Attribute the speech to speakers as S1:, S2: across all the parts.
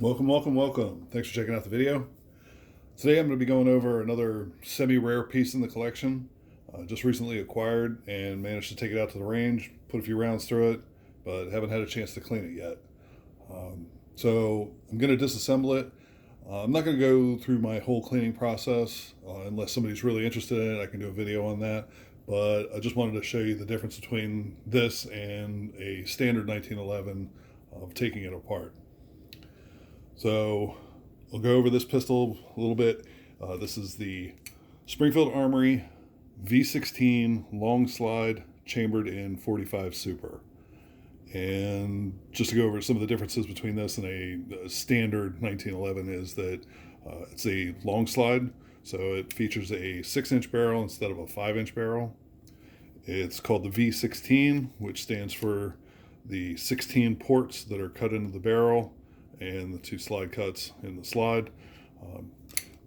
S1: Welcome. Thanks for checking out the video. Today I'm going to be going over another semi-rare piece in the collection. Just recently acquired and managed to take it out to the range, put a few rounds through it, but haven't had a chance to clean it yet. So I'm going to disassemble it. I'm not going to go through my whole cleaning process unless somebody's really interested in it. I can do a video on that. But I just wanted to show you the difference between this and a standard 1911 of taking it apart. So we'll go over this pistol a little bit. This is the Springfield Armory V-16 long slide chambered in 45 Super. And just to go over some of the differences between this and a standard 1911 is that it's a long slide, so it features a 6-inch barrel instead of a 5-inch barrel. It's called the V-16, which stands for the 16 ports that are cut into the barrel and the 2 slide cuts in the slide.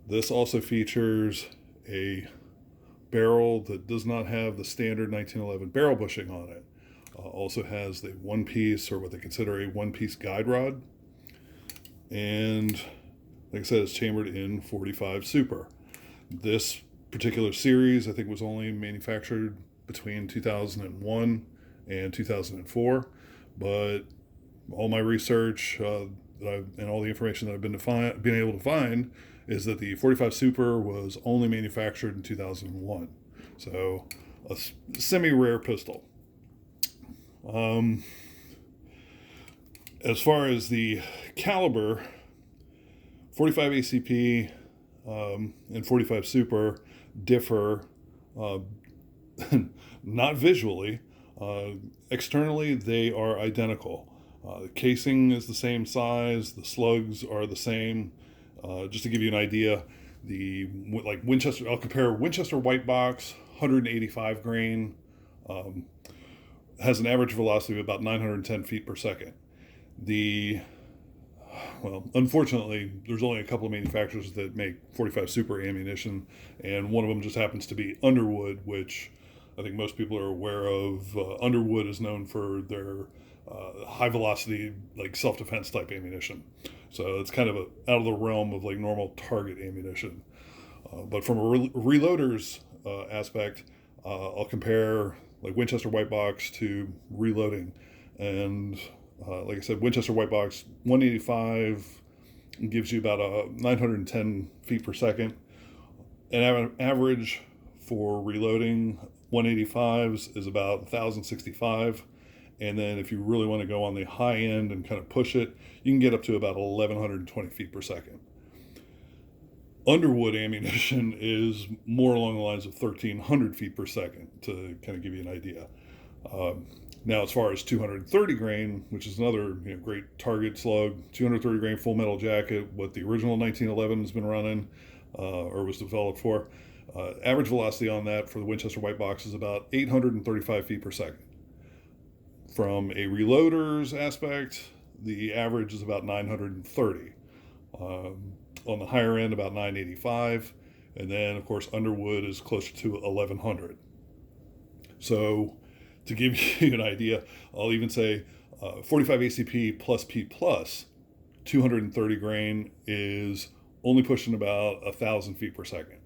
S1: This also features a barrel that does not have the standard 1911 barrel bushing on it. Also has the one-piece, or what they consider a one-piece guide rod. And like I said, it's chambered in 45 Super. This particular series, I think, was only manufactured between 2001 and 2004. But all my research and all the information that I've been able to find is that the 45 Super was only manufactured in 2001. So a semi-rare pistol. As far as the caliber, 45 ACP and 45 Super differ not visually. Externally, they are identical. The casing is the same size. The slugs are the same. Just to give you an idea, Winchester, I'll compare Winchester white box, 185 grain, has an average velocity of about 910 feet per second. Unfortunately, there's only a couple of manufacturers that make 45 Super ammunition, and one of them just happens to be Underwood, which I think most people are aware of. Underwood is known for their high velocity, self-defense type ammunition. So it's kind of out of the realm of normal target ammunition. But from a reloader's aspect, I'll compare Winchester white box to reloading. And like I said, Winchester white box 185 gives you about 910 feet per second. An average for reloading 185s is about 1,065. And then if you really want to go on the high end and kind of push it, you can get up to about 1,120 feet per second. Underwood ammunition is more along the lines of 1,300 feet per second, to kind of give you an idea. Now, as far as 230 grain, which is another great target slug, 230 grain full metal jacket, what the original 1911 has been running or was developed for, average velocity on that for the Winchester white box is about 835 feet per second. From a reloader's aspect, the average is about 930. On the higher end, about 985. And then, of course, Underwood is closer to 1,100. So to give you an idea, I'll even say 45 ACP plus P plus, 230 grain is only pushing about 1,000 feet per second.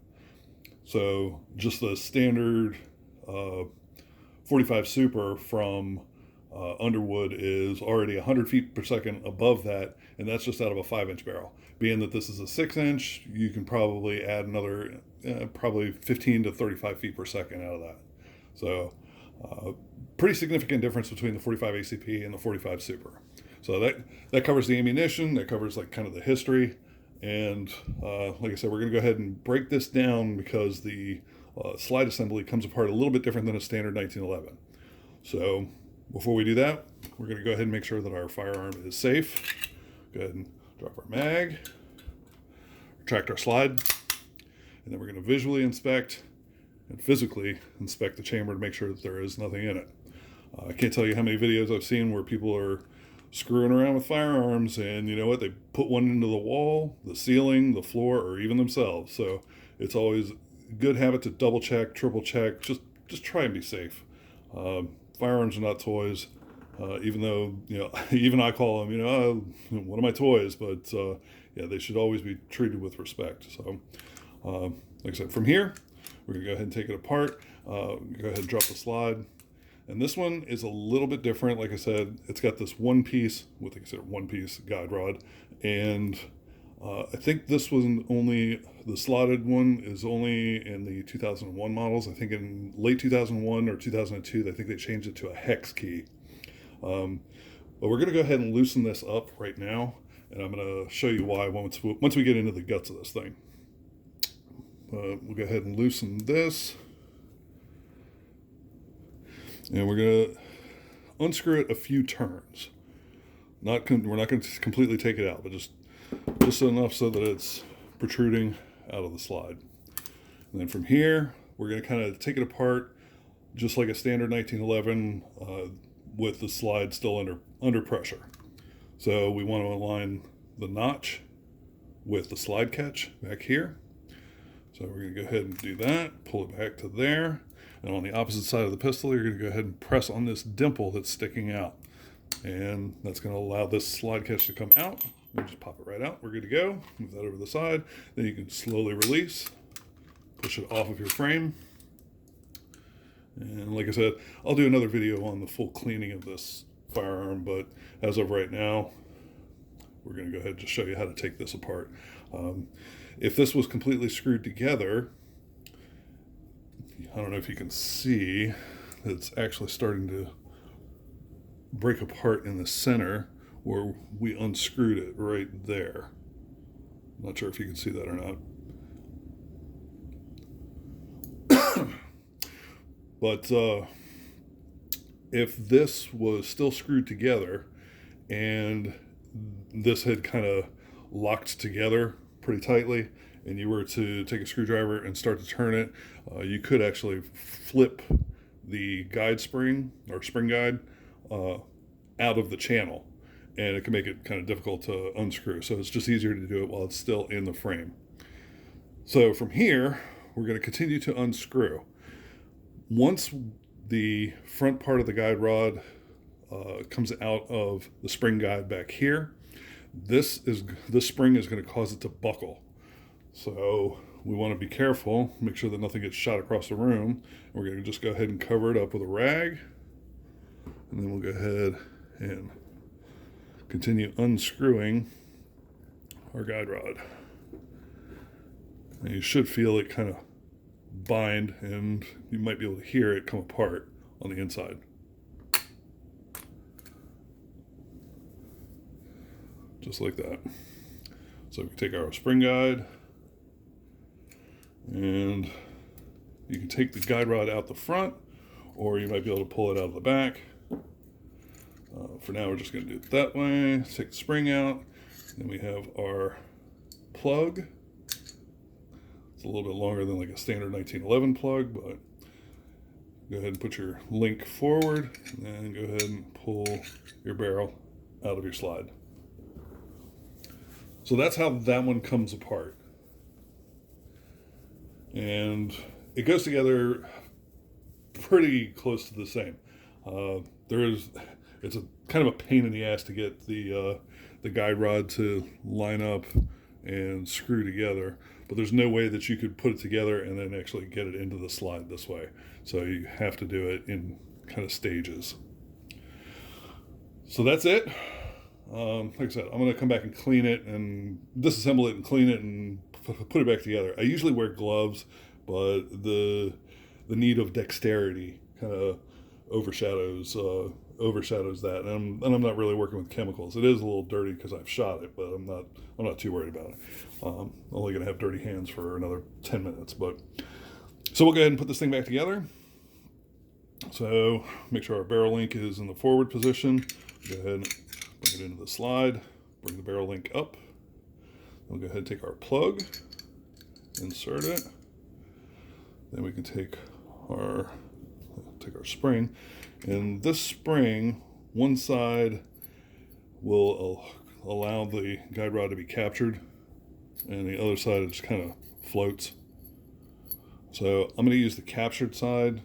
S1: So just the standard 45 Super from Underwood is already 100 feet per second above that, and that's just out of a 5-inch barrel. Being that this is a 6-inch, you can probably add another probably 15 to 35 feet per second out of that. So pretty significant difference between the 45 ACP and the 45 Super. So that covers the ammunition, that covers kind of the history, and like I said, we're going to go ahead and break this down because the slide assembly comes apart a little bit different than a standard 1911. So before we do that, we're going to go ahead and make sure that our firearm is safe. Go ahead and drop our mag, retract our slide, and then we're going to visually inspect and physically inspect the chamber to make sure that there is nothing in it. I can't tell you how many videos I've seen where people are screwing around with firearms, and you know what? They put one into the wall, the ceiling, the floor, or even themselves. So it's always a good habit to double check, triple check. Just try and be safe. Firearms are not toys. Even though, even I call them, one of my toys, but yeah, they should always be treated with respect. So, like I said, from here, we're gonna go ahead and take it apart. Go ahead and drop the slide. And this one is a little bit different. Like I said, it's got this one piece with, like I said, one piece guide rod. And I think this was only, the slotted one is only in the 2001 models. I think in late 2001 or 2002, I think they changed it to a hex key. But we're going to go ahead and loosen this up right now. And I'm going to show you why once we get into the guts of this thing. We'll go ahead and loosen this. And we're going to unscrew it a few turns. We're not going to completely take it out, but just enough so that it's protruding out of the slide. And then from here, we're going to kind of take it apart just like a standard 1911 with the slide still under pressure. So we want to align the notch with the slide catch back here. So we're going to go ahead and do that, pull it back to there. And on the opposite side of the pistol, you're going to go ahead and press on this dimple that's sticking out. And that's going to allow this slide catch to come out. We'll just pop it right out. We're good to go. Move that over the side. Then you can slowly release, push it off of your frame. And like I said, I'll do another video on the full cleaning of this firearm, but as of right now, we're going to go ahead and just show you how to take this apart. If this was completely screwed together, I don't know if you can see, it's actually starting to break apart in the center where we unscrewed it right there. I'm not sure if you can see that or not. But if this was still screwed together and this had kind of locked together pretty tightly, and you were to take a screwdriver and start to turn it, you could actually flip the guide spring or spring guide out of the channel, and it can make it kind of difficult to unscrew. So it's just easier to do it while it's still in the frame. So from here, we're going to continue to unscrew. Once the front part of the guide rod comes out of the spring guide back here, this spring is going to cause it to buckle. So we want to be careful, make sure that nothing gets shot across the room. We're going to just go ahead and cover it up with a rag, and then we'll go ahead and continue unscrewing our guide rod. And you should feel it kind of bind, and you might be able to hear it come apart on the inside. Just like that. So we can take our spring guide, and you can take the guide rod out the front, or you might be able to pull it out of the back. For now, we're just going to do it that way. Take the spring out. Then we have our plug. It's a little bit longer than like a standard 1911 plug, but go ahead and put your link forward, and then go ahead and pull your barrel out of your slide. So that's how that one comes apart. And it goes together pretty close to the same. It's a kind of a pain in the ass to get the guide rod to line up and screw together, but there's no way that you could put it together and then actually get it into the slide this way. So you have to do it in kind of stages. So that's it. Like I said, I'm going to come back and clean it and disassemble it and clean it and put it back together. I usually wear gloves, but the need of dexterity kind of overshadows that, and I'm not really working with chemicals. It is a little dirty because I've shot it, but I'm not too worried about it. I'm only going to have dirty hands for another 10 minutes. So we'll go ahead and put this thing back together. So make sure our barrel link is in the forward position. Go ahead and bring it into the slide. Bring the barrel link up. We'll go ahead and take our plug, insert it. Then we can take our spring, and this spring, one side will allow the guide rod to be captured, and the other side it just kind of floats. So I'm going to use the captured side.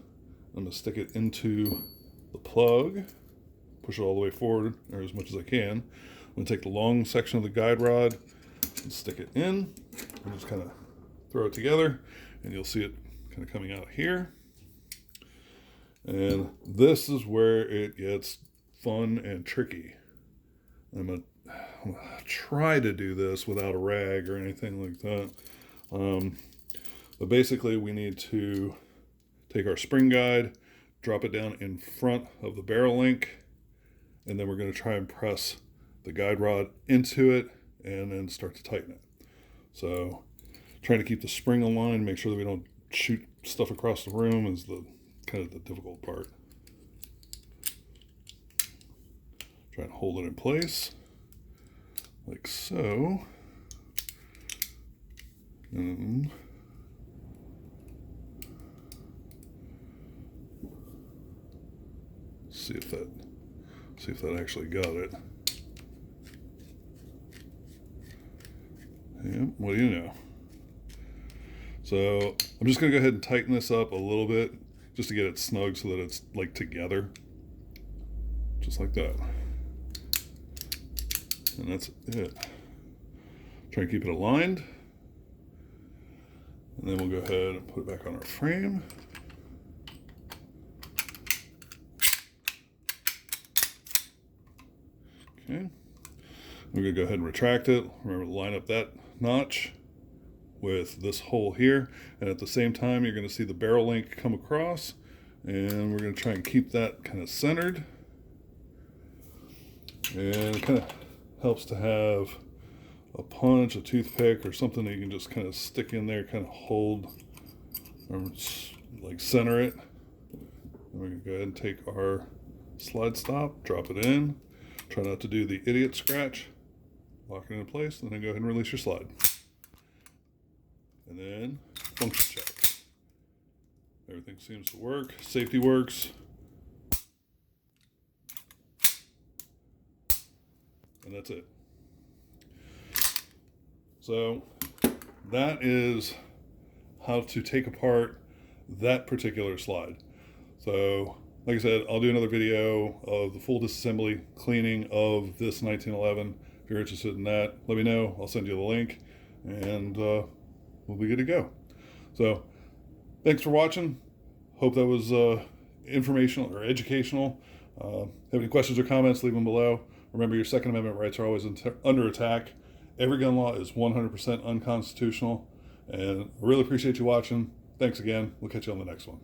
S1: I'm going to stick it into the plug, push it all the way forward, or as much as I can. I'm going to take the long section of the guide rod and stick it in, and just kind of throw it together, and you'll see it kind of coming out here. And this is where it gets fun and tricky. I'm gonna try to do this without a rag or anything like that. But basically we need to take our spring guide, drop it down in front of the barrel link, and then we're going to try and press the guide rod into it and then start to tighten it. So trying to keep the spring aligned, make sure that we don't shoot stuff across the room is the kind of the difficult part. Try and hold it in place like so. And see if that actually got it. Yeah, what do you know? So I'm just gonna go ahead and tighten this up a little bit just to get it snug so that it's like together. Just like that. And that's it. Try and keep it aligned. And then we'll go ahead and put it back on our frame. Okay. We're going to go ahead and retract it. Remember to line up that notch with this hole here. And at the same time, you're going to see the barrel link come across. And we're going to try and keep that kind of centered. And it kind of helps to have a punch, a toothpick, or something that you can just kind of stick in there, kind of hold, or like center it. And we're going to go ahead and take our slide stop, drop it in. Try not to do the idiot scratch. Lock it into place, and then go ahead and release your slide. And then function check. Everything seems to work. Safety works. And that's it. So that is how to take apart that particular slide. So like I said, I'll do another video of the full disassembly cleaning of this 1911. If you're interested in that, let me know. I'll send you the link, and we'll be good to go. So thanks for watching. Hope that was informational or educational. Have any questions or comments, leave them below. Remember, your Second Amendment rights are always under attack. Every gun law is 100% unconstitutional. And I really appreciate you watching. Thanks again. We'll catch you on the next one.